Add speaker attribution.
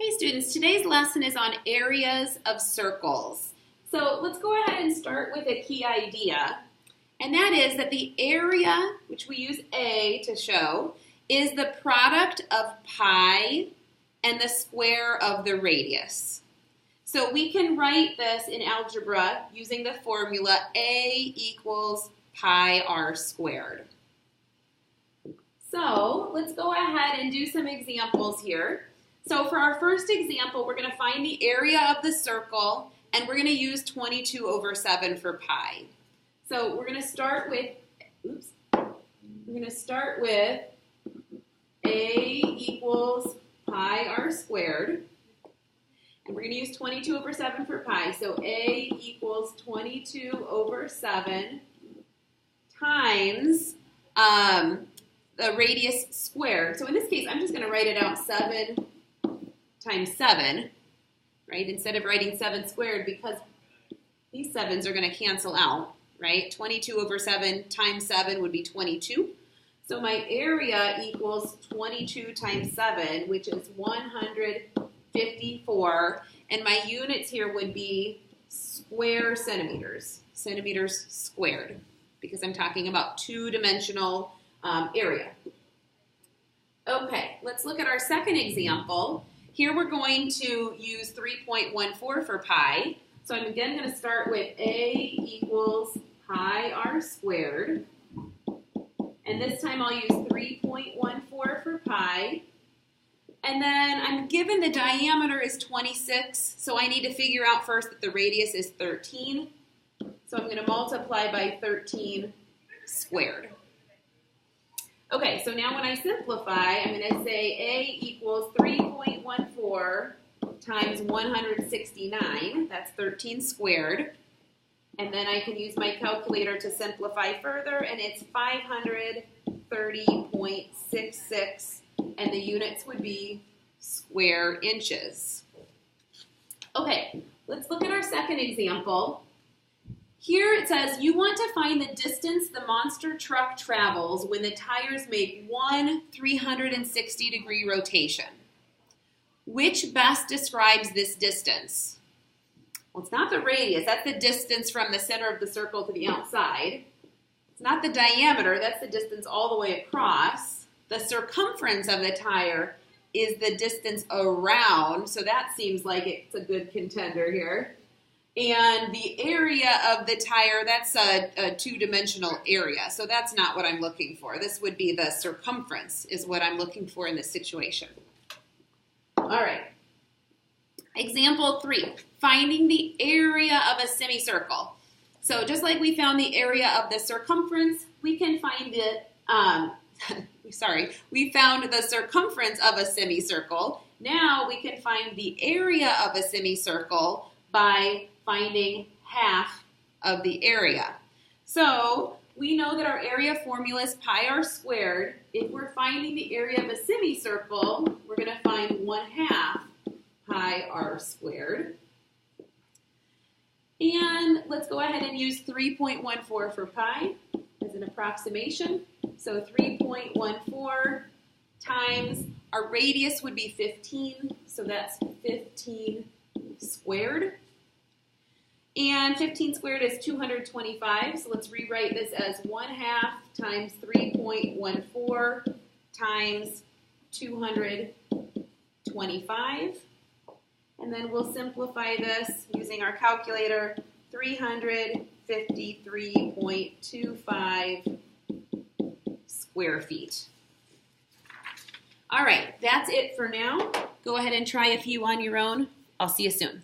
Speaker 1: Hey students, today's lesson is on areas of circles. So let's go ahead and start with a key idea, and that is that the area, which we use A to show, is the product of pi and the square of the radius. So we can write this in algebra using the formula A equals pi r squared. So let's go ahead and do some examples here. So for our first example, we're going to find the area of the circle, and we're going to use 22 over 7 for pi. So we're going to start with, A equals pi r squared, and we're going to use 22 over 7 for pi. So A equals 22 over 7 times the radius squared. So in this case, I'm just going to write it out 7 times 7, right? Instead of writing 7 squared, because these 7s are going to cancel out, right? 22 over 7 times 7 would be 22. So my area equals 22 times 7, which is 154. And my units here would be square centimeters, centimeters squared, because I'm talking about two-dimensional area. Okay, let's look at our second example. Here we're going to use 3.14 for pi. So I'm again going to start with A equals pi r squared. And this time I'll use 3.14 for pi. And then I'm given the diameter is 26, so I need to figure out first that the radius is 13. So I'm going to multiply by 13 squared. Okay, so now when I simplify, I'm going to say A equals 3.14 times 169. That's 13 squared. And then I can use my calculator to simplify further, and it's 530.66, and the units would be square inches. Okay, let's look at our second example. Here it says you want to find the distance the monster truck travels when the tires make one 360-degree rotation. Which best describes this distance? Well, it's not the radius. That's the distance from the center of the circle to the outside. It's not the diameter. That's the distance all the way across. The circumference of the tire is the distance around, so that seems like it's a good contender here. And the area of the tire, that's a two-dimensional area, so that's not what I'm looking for. This would be the circumference is what I'm looking for in this situation. All right. Example 3, finding the area of a semicircle. So just like we found the area of the circumference, we can find it, we found the circumference of a semicircle. Now we can find the area of a semicircle by finding half of the area. So we know that our area formula is pi r squared. If we're finding the area of a semicircle, we're going to find 1/2 pi r squared. And let's go ahead and use 3.14 for pi as an approximation. So 3.14 times our radius would be 15, so that's 15 squared. And 15 squared is 225, so let's rewrite this as 1/2 times 3.14 times 225. And then we'll simplify this using our calculator, 353.25 square feet. All right, that's it for now. Go ahead and try a few on your own. I'll see you soon.